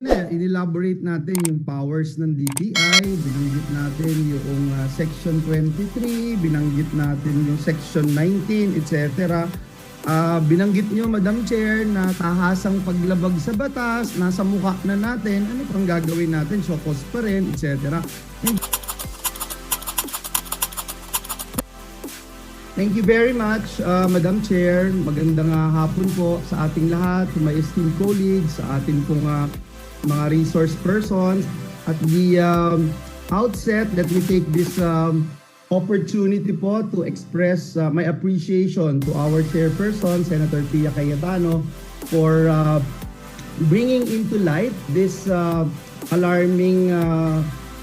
inelaborate natin yung powers ng DTI, binanggit natin yung Section 23, binanggit natin yung Section 19, etc. Binanggit nyo, Madam Chair, na tahasang paglabag sa batas, nasa mukha na natin, ano pang gagawin natin, show cause pa rin, etc. Thank you very much, Madam Chair. Magandang hapon po sa ating lahat, to my esteemed colleagues, sa ating pong mga resource persons. At the outset, let me take this opportunity po to express my appreciation to our chairperson, Senator Pia Cayetano, for bringing into light this alarming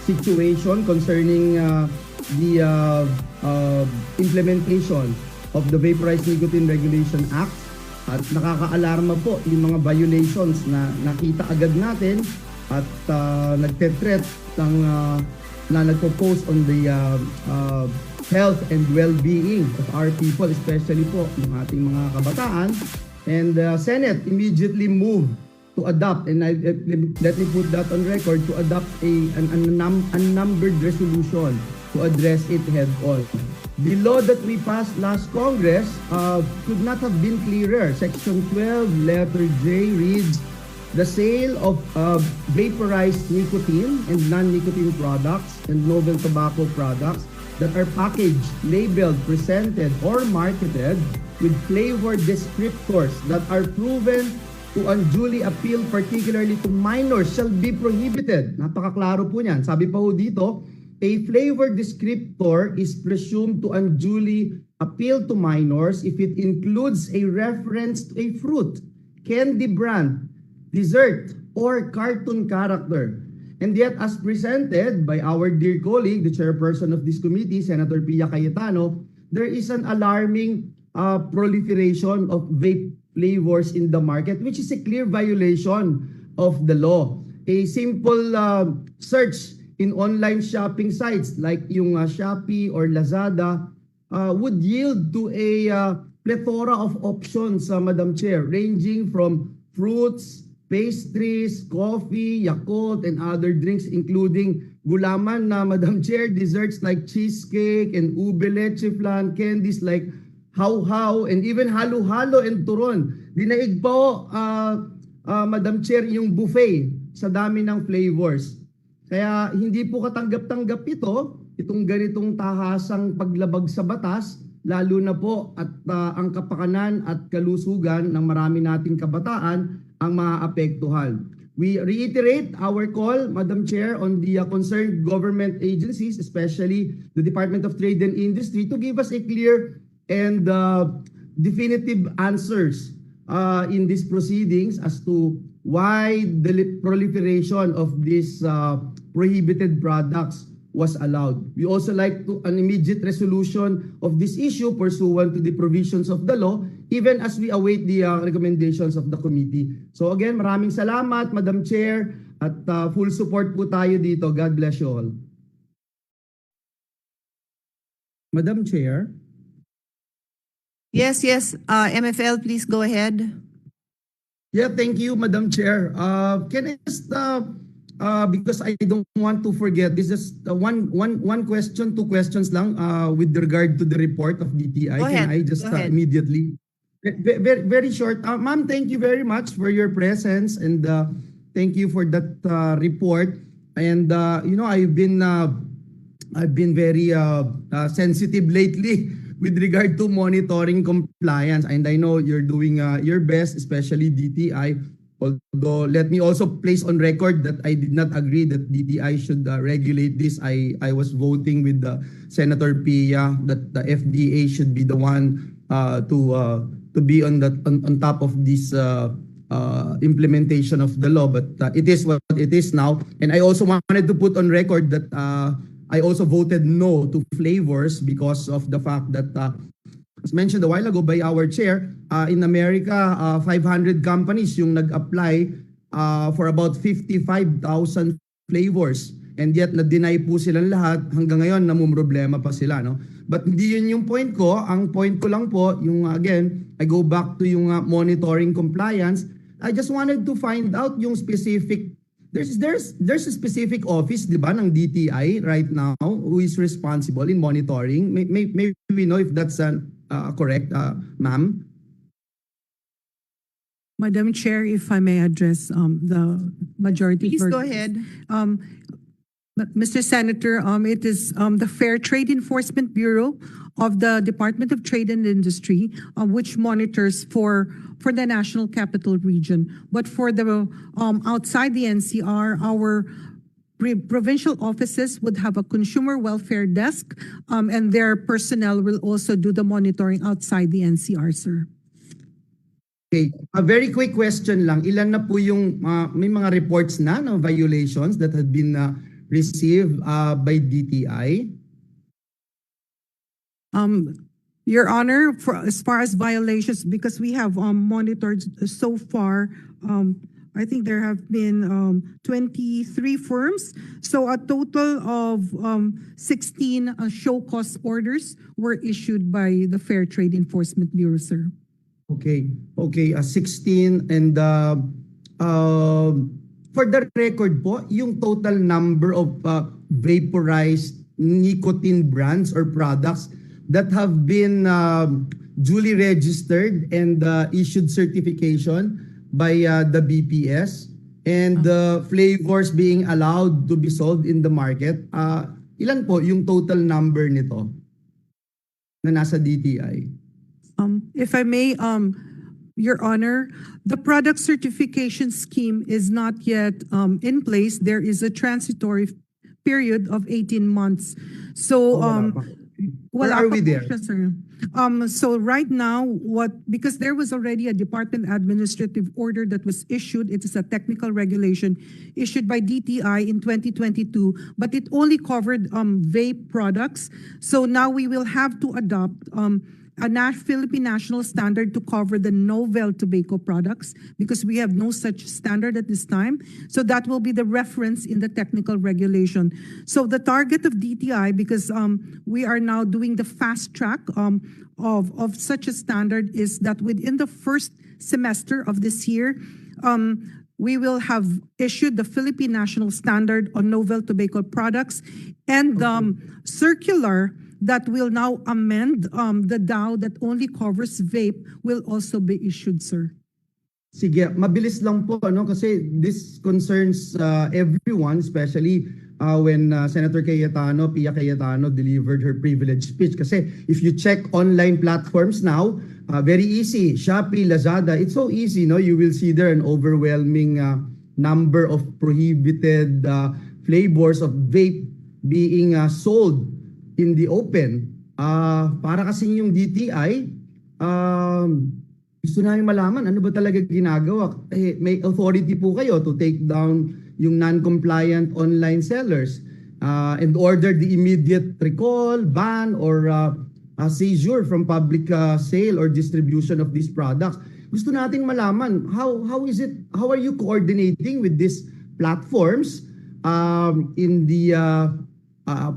situation concerning the implementation of the Vaporized Nicotine Regulation Act. At nakaka-alarma po yung mga violations na nakita agad natin at nagte-threat ng na nagpo-post on the health and well-being of our people, especially po ng ating mga kabataan. And Senate immediately moved to adopt, and let me put that on record, to adopt a unnumbered resolution to address it head-on. The law that we passed last Congress could not have been clearer. Section 12, letter J reads, the sale of vaporized nicotine and non-nicotine products and novel tobacco products that are packaged, labeled, presented, or marketed with flavor descriptors that are proven to unduly appeal particularly to minors shall be prohibited. Napakaklaro po niyan. Sabi pa ho dito, a flavor descriptor is presumed to unduly appeal to minors if it includes a reference to a fruit, candy brand, dessert, or cartoon character. And yet, as presented by our dear colleague, the chairperson of this committee, Senator Pia Cayetano, there is an alarming proliferation of vape flavors in the market, which is a clear violation of the law. A simple search in online shopping sites like yung Shopee or Lazada would yield to a plethora of options, Madam Chair, ranging from fruits, pastries, coffee, Yakult, and other drinks, including gulaman na, Madam Chair, desserts like cheesecake and ube leche flan, candies like how-how, and even halo-halo and turon. Dinaig po, Madam Chair, yung buffet sa dami ng flavors. Kaya hindi po katanggap-tanggap itong ganitong tahasang paglabag sa batas, lalo na po at ang kapakanan at kalusugan ng marami nating kabataan ang maaapektuhan. We reiterate our call, Madam Chair, on the concerned government agencies, especially the Department of Trade and Industry, to give us a clear and definitive answers in these proceedings as to why the proliferation of these prohibited products was allowed. We also like to an immediate resolution of this issue pursuant to the provisions of the law, even as we await the recommendations of the committee. So again, maraming salamat, Madam Chair, at full support po tayo dito. God bless you all. Madam Chair. Yes, MFL, please go ahead. Yeah, thank you, Madam Chair. Can I just, because I don't want to forget, this is one question, two questions lang with regard to the report of DTI. Can I just immediately? Very short. Ma'am, thank you very much for your presence, and thank you for that report. And you know, I've been very sensitive lately with regard to monitoring compliance, and I know you're doing your best, especially DTI. Although let me also place on record that I did not agree that DTI should regulate this. I was voting with Senator Pia that the FDA should be the one to be on top of this implementation of the law. But it is what it is now. And I also wanted to put on record that I also voted no to flavors because of the fact that, as mentioned a while ago by our chair, in America, 500 companies yung nag-apply for about 55,000 flavors. And yet, na-deny po silang lahat. Hanggang ngayon, namumroblema pa sila. No? But hindi yun yung point ko. Ang point ko lang po, yung again, I go back to yung monitoring compliance. I just wanted to find out yung specific there's a specific office, di ba, ng DTI right now who is responsible in monitoring. Maybe we know if that's correct, ma'am. Madam Chair, if I may address the majority. Please go ahead. Mr. Senator, it is the Fair Trade Enforcement Bureau of the Department of Trade and Industry, which monitors for the National Capital Region. But for the outside the NCR, our provincial offices would have a consumer welfare desk, and their personnel will also do the monitoring outside the NCR, sir. Okay, a very quick question lang. Ilan na po yung may mga reports na no violations that had been received by DTI? Your Honor, as far as violations, because we have monitored so far, I think there have been 23 firms. So a total of 16 show cause orders were issued by the Fair Trade Enforcement Bureau, sir. Okay, 16 and for the record po, yung total number of vaporized nicotine brands or products that have been duly registered and issued certification by the BPS and the flavors being allowed to be sold in the market, ilan po yung total number nito na nasa DTI? If I may, Your Honor, the product certification scheme is not yet in place. There is a transitory period of 18 months. So, where are we there? Sir. So right now, because there was already a department administrative order that was issued, it is a technical regulation issued by DTI in 2022, but it only covered vape products. So now we will have to adopt a Philippine national standard to cover the novel tobacco products because we have no such standard at this time. So that will be the reference in the technical regulation. So the target of DTI, because we are now doing the fast track of such a standard, is that within the first semester of this year, we will have issued the Philippine national standard on novel tobacco products and circular that will now amend the DAO that only covers vape will also be issued, sir. Sige, mabilis lang po kasi this concerns everyone, especially when Senator Pia Cayetano delivered her privileged speech. Kasi if you check online platforms now, very easy, Shopee, Lazada, it's so easy, no? You will see there an overwhelming number of prohibited flavors of vape being sold in the open. Para kasi yung DTI, gusto namin malaman ano ba talaga ginagawa. May authority po kayo to take down yung non-compliant online sellers and order the immediate recall, ban, or seizure from public sale or distribution of these products. Gusto nating malaman, how are you coordinating with these platforms in the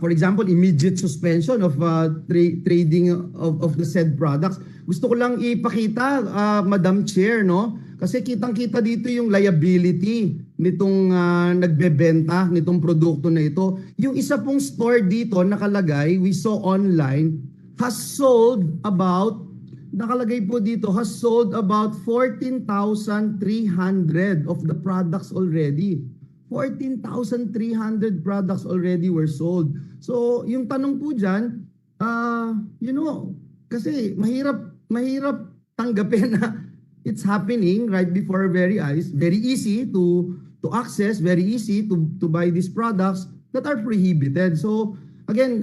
for example, immediate suspension of trading of the said products. Gusto ko lang ipakita, Madam Chair, no? Kasi kitang-kita dito yung liability nitong nagbebenta nitong produkto na ito. Yung isa pong store dito nakalagay, we saw online, has sold about, nakalagay po dito, has sold about 14,300 of the products already. 14,300 products already were sold. So, yung tanong po dyan, kasi mahirap tanggapin na it's happening right before our very eyes. Very easy to access, very easy to buy these products that are prohibited. So, again,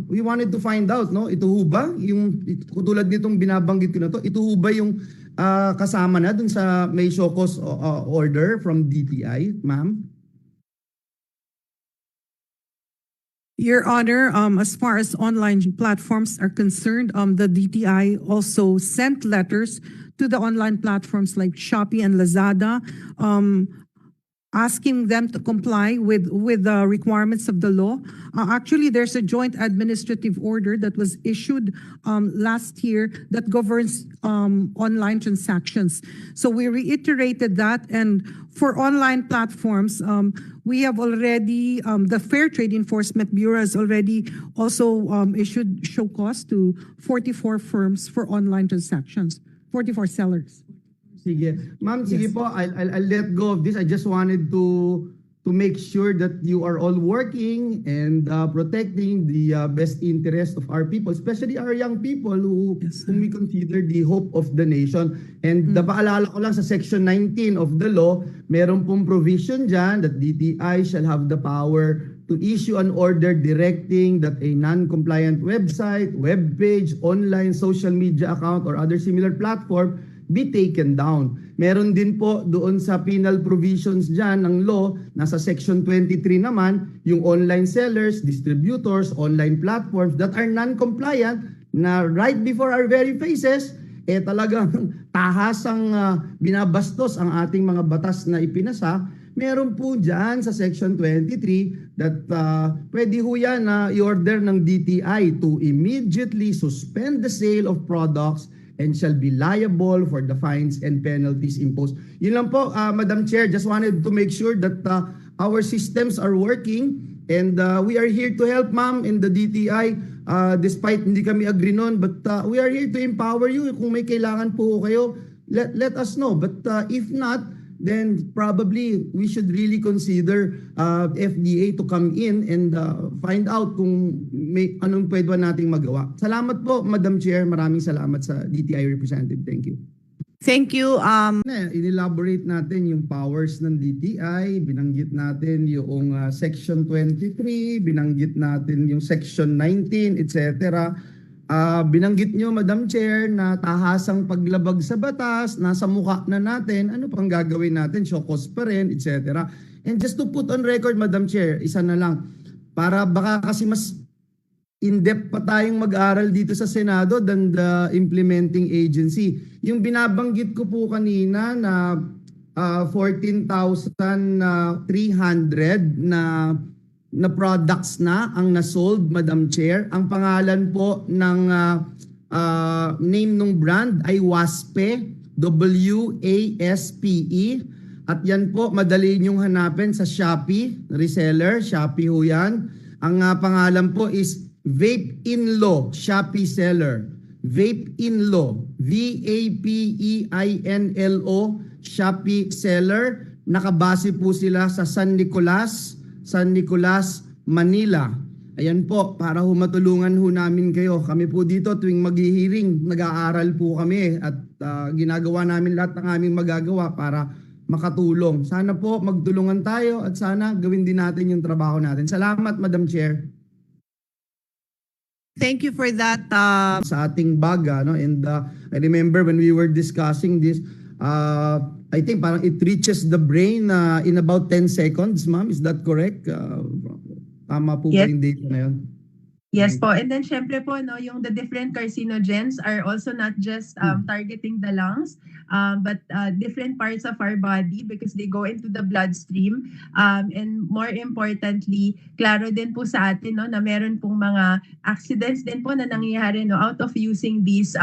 we wanted to find out, no? Ito ho ba, yung tulad nitong binabanggit ko na to, ito ho ba yung kasama na dun sa may show cause order from DTI, ma'am? Your Honor, as far as online platforms are concerned, the DTI also sent letters to the online platforms like Shopee and Lazada, asking them to comply with the requirements of the law. Actually, there's a joint administrative order that was issued last year that governs online transactions. So we reiterated that, and for online platforms, we have already, the Fair Trade Enforcement Bureau has already also issued show cause to 44 firms for online transactions, 44 sellers. Sige. Ma'am, sige Yes. po, I'll let go of this. I just wanted to make sure that you are all working and protecting the best interest of our people, especially our young people whom we consider the hope of the nation. And napaalala ko lang sa Section 19 of the law, meron pong provision dyan that DTI shall have the power to issue an order directing that a non-compliant website, web page, online social media account, or other similar platform be taken down. Meron din po doon sa penal provisions dyan ng law, nasa Section 23 naman, yung online sellers, distributors, online platforms that are non-compliant na right before our very faces, talagang tahasang binabastos ang ating mga batas na ipinasa. Meron po dyan sa Section 23 that pwede ho yan na i-order ng DTI to immediately suspend the sale of products and shall be liable for the fines and penalties imposed. Yun lang po, Madam Chair, just wanted to make sure that our systems are working, and we are here to help, ma'am, in the DTI, despite hindi kami agree nun, but we are here to empower you. Kung may kailangan po kayo, let us know. But if not, then probably we should really consider FDA to come in and find out kung may anong pwede nating magawa. Salamat po, Madam Chair. Maraming salamat sa DTI representative. Thank you. Thank you. In-elaborate natin yung powers ng DTI, binanggit natin yung Section 23, binanggit natin yung Section 19, etc. Binanggit nyo, Madam Chair, na tahasang paglabag sa batas, nasa mukha na natin, ano pang gagawin natin, show cause pa rin, etc. And just to put on record, Madam Chair, isa na lang, para baka kasi mas in-depth pa tayong mag-aral dito sa Senado than the implementing agency. Yung binabanggit ko po kanina na 14,300 na products na ang nasold, Madam Chair. Ang pangalan po ng name ng brand ay WASPE, WASPE. At yan po, madali niyong hanapin sa Shopee, reseller, Shopee ho yan. Ang pangalan po is Vape in Law, Shopee seller. Vape in Law, VAPEINLO, Shopee seller. Nakabase po sila sa San Nicolas, Manila. Ayan po, para matulungan ho namin kayo. Kami po dito tuwing maghihiring, nag-aaral po kami at ginagawa namin lahat ng aming magagawa para makatulong. Sana po magtulungan tayo at sana gawin din natin yung trabaho natin. Salamat, Madam Chair. Thank you for that. Sa ating baga, no? And I remember when we were discussing this, I think parang it reaches the brain in about 10 seconds, ma'am. Is that correct? Tama po ba Yes. yung data na yun? Yes po. And then syempre po, no, yung the different carcinogens are also not just targeting the lungs, but different parts of our body because they go into the bloodstream. And more importantly, klaro din po sa atin, no, na meron pong mga accidents din po na nangyayari, no, out of using these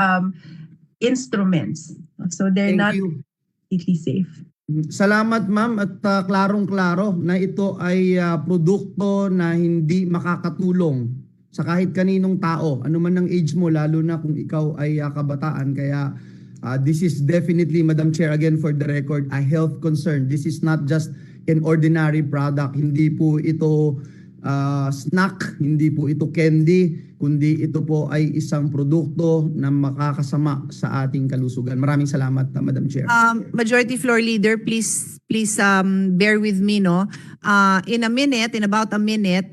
instruments. So they're Thank not you. completely safe. Salamat, ma'am, at klarong-klaro na ito ay produkto na hindi makakatulong sa kahit kaninong tao, ano man ang age mo, lalo na kung ikaw ay kabataan. Kaya this is definitely, Madam Chair, again for the record, a health concern. This is not just an ordinary product. Hindi po ito snack, hindi po ito candy, kundi ito po ay isang produkto na makakasama sa ating kalusugan. Maraming salamat, Madam Chair. Majority Floor Leader, please bear with me, no? In about a minute,